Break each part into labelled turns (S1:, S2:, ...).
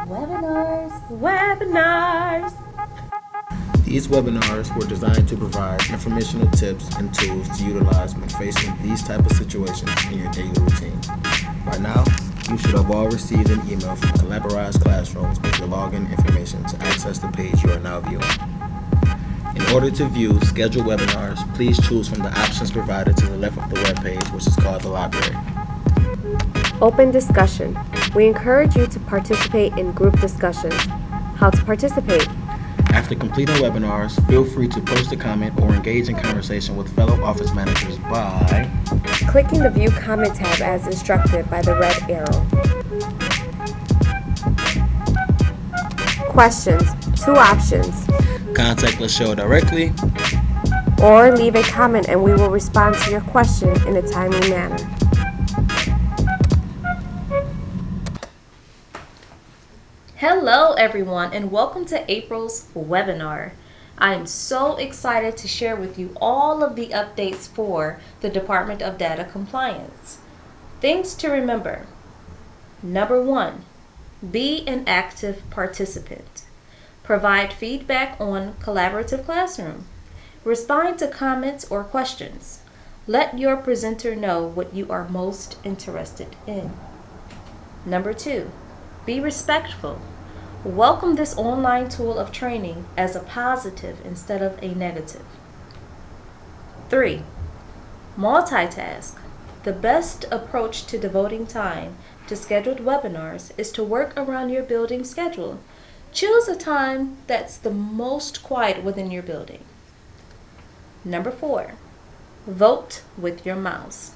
S1: Webinars.
S2: These webinars were designed to provide informational tips and tools to utilize when facing these type of situations in your daily routine. By now, you should have all received an email from Collaborate Classrooms with your login information to access the page you are now viewing. In order to view scheduled webinars, please choose from the options provided to the left of the web page, which is called the library.
S1: Open discussion. We encourage you to participate in group discussions. How to participate?
S2: After completing webinars, feel free to post a comment or engage in conversation with fellow office managers by
S1: Clicking the View Comment tab as instructed by the red arrow. Questions. 2 options.
S2: contact the show directly
S1: Or leave a comment and we will respond to your question in a timely manner.
S3: Hello everyone and welcome to April's webinar. I am so excited to share with you all of the updates for the Department of Data Compliance. Things to remember. Number 1, be an active participant. Provide feedback on Collaborative Classroom. Respond to comments or questions. Let your presenter know what you are most interested in. Number 2, be respectful. Welcome this online tool of training as a positive instead of a negative. 3, multitask. The best approach to devoting time to scheduled webinars is to work around your building schedule. Choose a time that's the most quiet within your building. Number 4, vote with your mouse.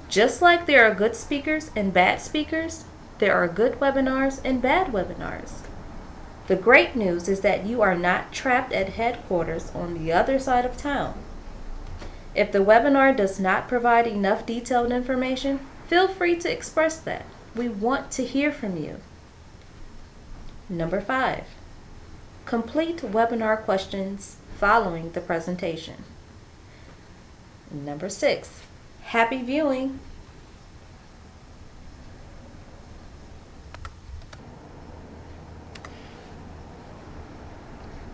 S3: Just like there are good speakers and bad speakers, there are good webinars and bad webinars. The great news is that you are not trapped at headquarters on the other side of town. If the webinar does not provide enough detailed information, feel free to express that. We want to hear from you. Number 5, complete webinar questions following the presentation. Number 6, happy viewing.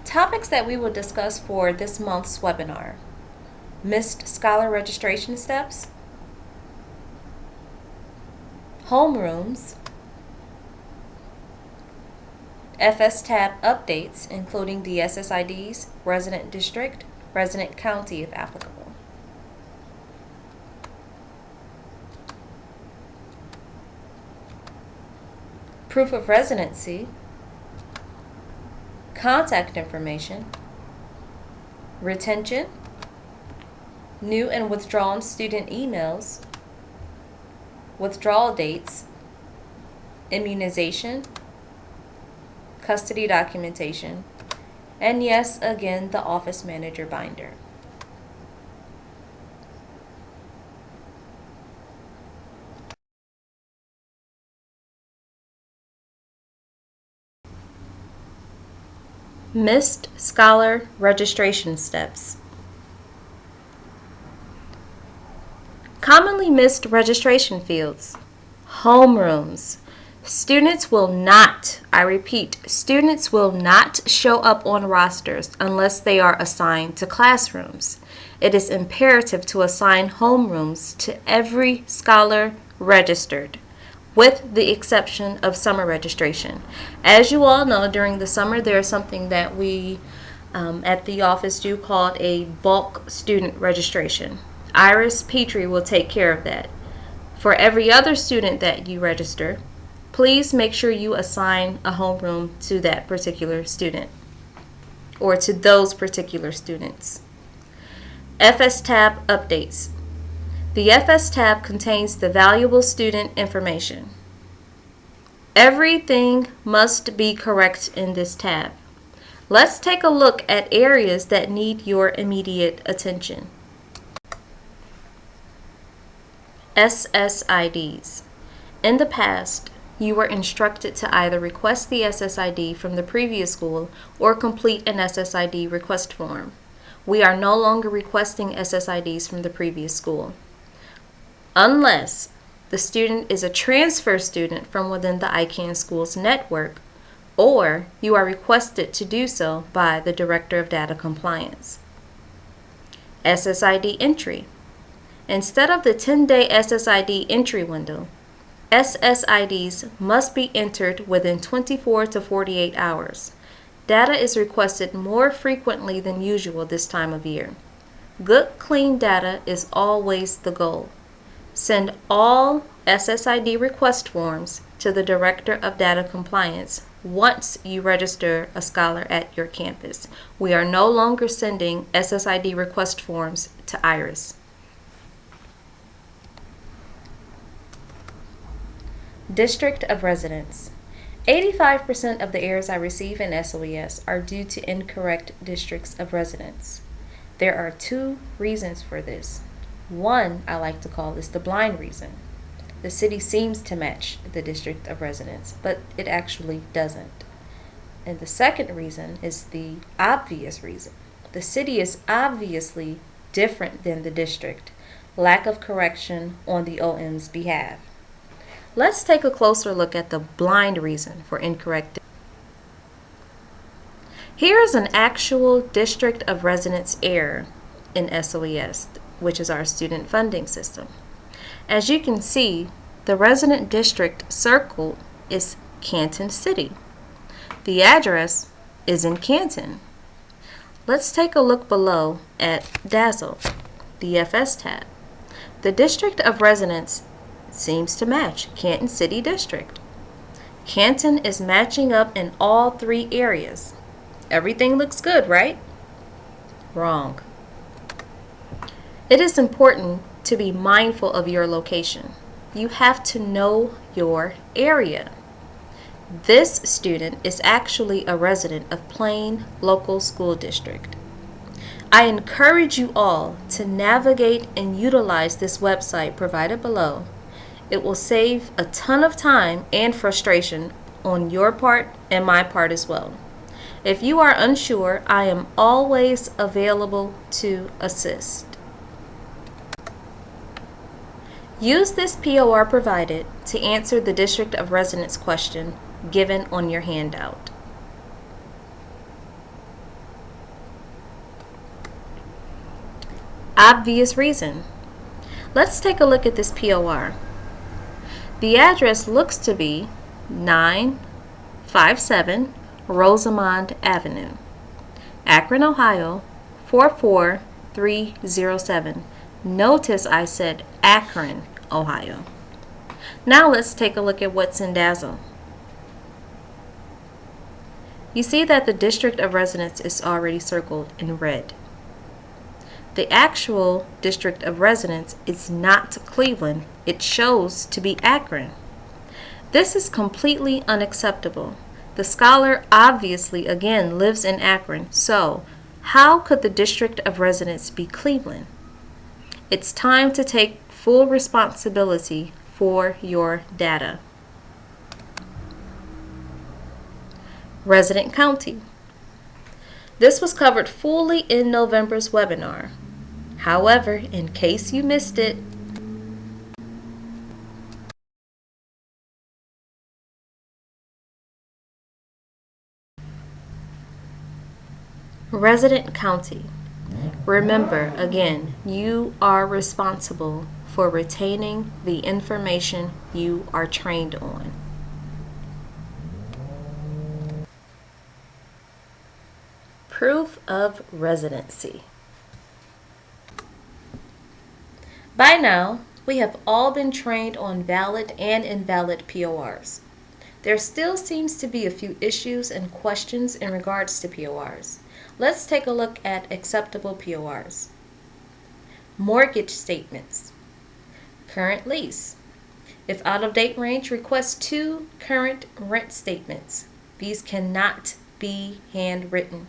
S3: Topics that we will discuss for this month's webinar: missed scholar registration steps, homerooms, FSTAB updates including the SSIDs, resident district, resident county if applicable. Proof of residency, contact information, retention, new and withdrawn student emails, withdrawal dates, immunization, custody documentation, and yes, again, the office manager binder. Missed scholar registration steps. Commonly missed registration fields. Homerooms. Students will not, I repeat, students will not show up on rosters unless they are assigned to classrooms. It is imperative to assign homerooms to every scholar registered, with the exception of summer registration. As you all know, during the summer there is something that we at the office do called a bulk student registration. Iris Petrie will take care of that. For every other student that you register, please make sure you assign a homeroom to that particular student or to those particular students. FSTAB updates. The FS tab contains the valuable student information. Everything must be correct in this tab. Let's take a look at areas that need your immediate attention. SSIDs. In the past, you were instructed to either request the SSID from the previous school or complete an SSID request form. We are no longer requesting SSIDs from the previous school, unless the student is a transfer student from within the ICANN Schools network or you are requested to do so by the Director of Data Compliance. SSID entry. Instead of the 10-day SSID entry window, SSIDs must be entered within 24 to 48 hours. Data is requested more frequently than usual this time of year. Good, clean data is always the goal. Send all SSID request forms to the Director of Data Compliance once you register a scholar at your campus. We are no longer sending SSID request forms to IRIS. District of Residence. 85% of the errors I receive in SOES are due to incorrect districts of residence. There are two reasons for this. One, I like to call this the blind reason. The city seems to match the district of residence, but it actually doesn't. And the second reason is the obvious reason. The city is obviously different than the district. Lack of correction on the OM's behalf. Let's take a closer look at the blind reason for incorrect. Here is an actual district of residence error in SOES, which is our student funding system. As you can see, the resident district circled is Canton City. The address is in Canton. Let's take a look below at DAZZLE, the FS tab. The district of residence seems to match Canton City District. Canton is matching up in all three areas. Everything looks good, right? Wrong. It is important to be mindful of your location. You have to know your area. This student is actually a resident of Plain Local School District. I encourage you all to navigate and utilize this website provided below. It will save a ton of time and frustration on your part and my part as well. If you are unsure, I am always available to assist. Use this POR provided to answer the District of Residence question given on your handout. Obvious reason. Let's take a look at this POR. The address looks to be 957 Rosamond Avenue, Akron, Ohio 44307. Notice I said Akron, Ohio. Now let's take a look at what's in DAZZLE. You see that the district of residence is already circled in red. The actual district of residence is not Cleveland. It shows to be Akron. This is completely unacceptable. The scholar obviously, again, lives in Akron, so how could the district of residence be Cleveland? It's time to take full responsibility for your data. Resident county. This was covered fully in November's webinar. However, in case you missed it, resident county. Remember, again, you are responsible for retaining the information you are trained on. Proof of residency. By now, we have all been trained on valid and invalid PORs. There still seems to be a few issues and questions in regards to PORs. Let's take a look at acceptable PORs. Mortgage statements. Current lease. If out-of-date range requests 2 current rent statements, these cannot be handwritten,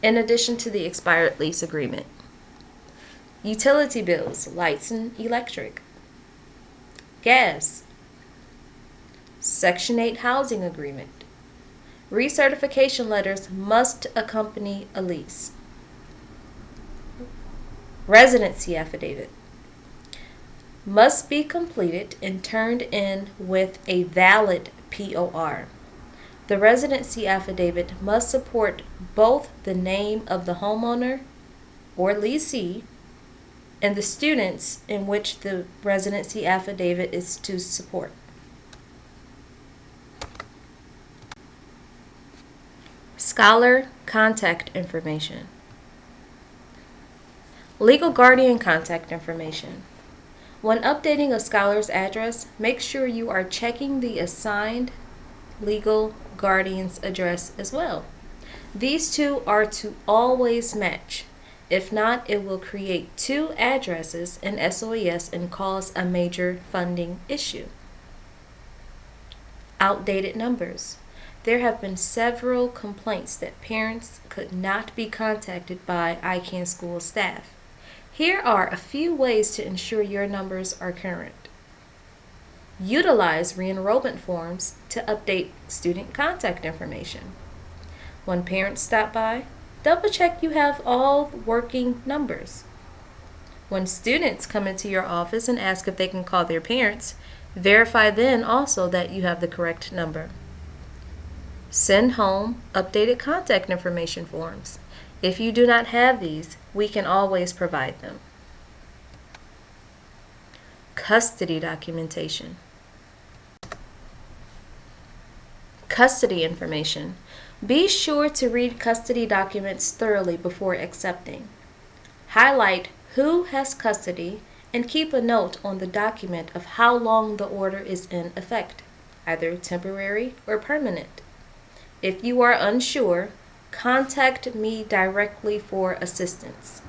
S3: in addition to the expired lease agreement. Utility bills, lights and electric. Gas. Section 8 housing agreement. Recertification letters must accompany a lease. Residency affidavit. Must be completed and turned in with a valid POR. The residency affidavit must support both the name of the homeowner or leasee and the students in which the residency affidavit is to support. Scholar contact information. Legal guardian contact information. When updating a scholar's address, make sure you are checking the assigned legal guardian's address as well. These two are to always match. If not, it will create two addresses in SOES and cause a major funding issue. Outdated numbers. There have been several complaints that parents could not be contacted by ICANN school staff. Here are a few ways to ensure your numbers are current. Utilize re-enrollment forms to update student contact information. When parents stop by, double check you have all working numbers. When students come into your office and ask if they can call their parents, verify then also that you have the correct number. Send home updated contact information forms. If you do not have these, we can always provide them. Custody documentation. Custody information. Be sure to read custody documents thoroughly before accepting. Highlight who has custody and keep a note on the document of how long the order is in effect, either temporary or permanent. If you are unsure, contact me directly for assistance.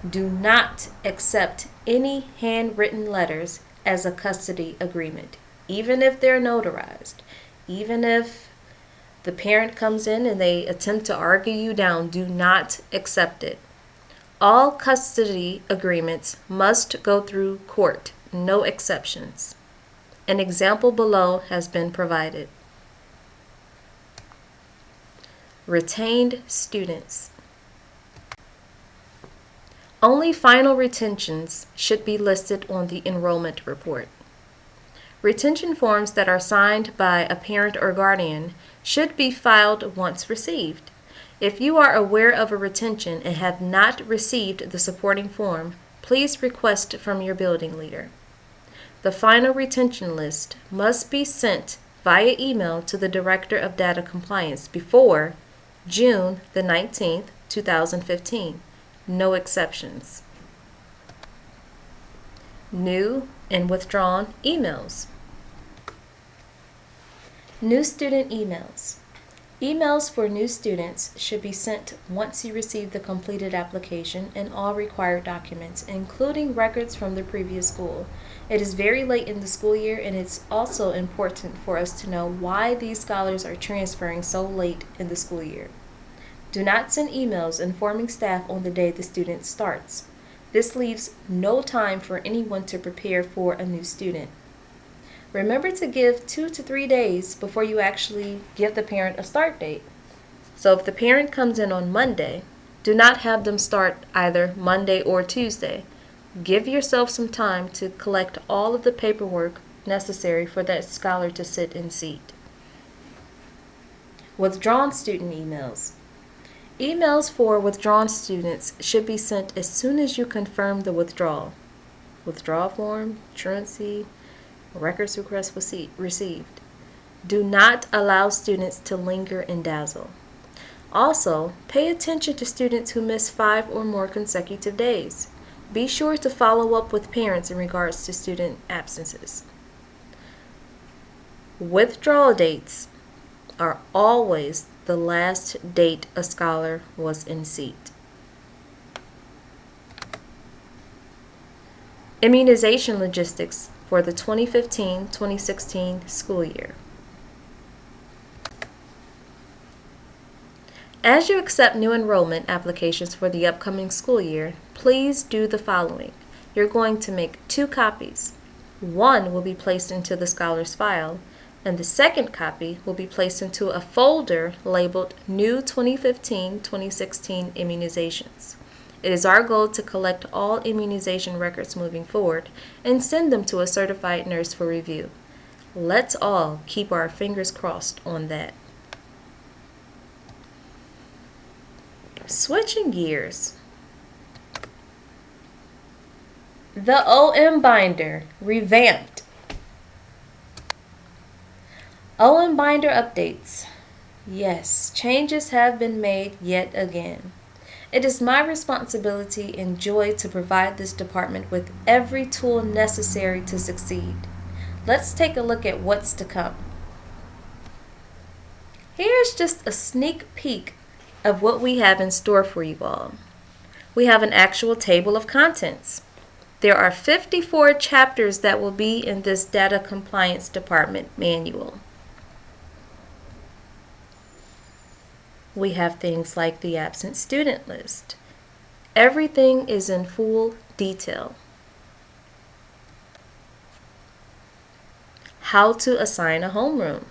S3: Do not accept any handwritten letters as a custody agreement, even if they're notarized. Even if the parent comes in and they attempt to argue you down, do not accept it. All custody agreements must go through court, no exceptions. An example below has been provided. Retained students. Only final retentions should be listed on the enrollment report. Retention forms that are signed by a parent or guardian should be filed once received. If you are aware of a retention and have not received the supporting form, please request from your building leader. The final retention list must be sent via email to the Director of Data Compliance before June the 19th, 2015. No exceptions. New and withdrawn emails. New student emails. Emails for new students should be sent once you receive the completed application and all required documents, including records from the previous school. It is very late in the school year, and it's also important for us to know why these scholars are transferring so late in the school year. Do not send emails informing staff on the day the student starts. This leaves no time for anyone to prepare for a new student. Remember to give 2 to 3 days before you actually give the parent a start date. So if the parent comes in on Monday, do not have them start either Monday or Tuesday. Give yourself some time to collect all of the paperwork necessary for that scholar to sit in seat. Withdrawn student emails. Emails for withdrawn students should be sent as soon as you confirm the withdrawal. Withdrawal form, truancy, records request received. Do not allow students to linger and dazzle. Also, pay attention to students who miss 5 or more consecutive days. Be sure to follow up with parents in regards to student absences. Withdrawal dates are always the last date a scholar was in seat. Immunization logistics for the 2015-2016 school year. As you accept new enrollment applications for the upcoming school year, please do the following. You're going to make 2 copies. One will be placed into the scholar's file, and the second copy will be placed into a folder labeled New 2015-2016 Immunizations. It is our goal to collect all immunization records moving forward and send them to a certified nurse for review. Let's all keep our fingers crossed on that. Switching gears. The OM Binder revamped. OM Binder updates. Yes, changes have been made yet again. It is my responsibility and joy to provide this department with every tool necessary to succeed. Let's take a look at what's to come. Here's just a sneak peek of what we have in store for you all. We have an actual table of contents. There are 54 chapters that will be in this Data Compliance Department manual. We have things like the absent student list. Everything is in full detail. How to assign a homeroom.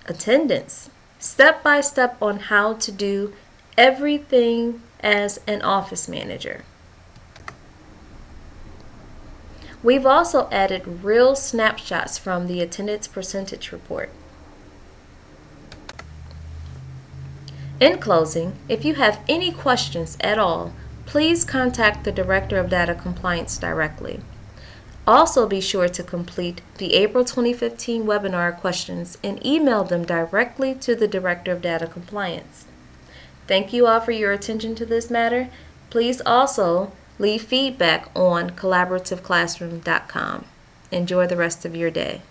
S3: Attendance. Step by step on how to do everything as an office manager. We've also added real snapshots from the attendance percentage report. In closing, if you have any questions at all, please contact the Director of Data Compliance directly. Also be sure to complete the April 2015 webinar questions and email them directly to the Director of Data Compliance. Thank you all for your attention to this matter. Please also leave feedback on collaborativeclassroom.com. Enjoy the rest of your day.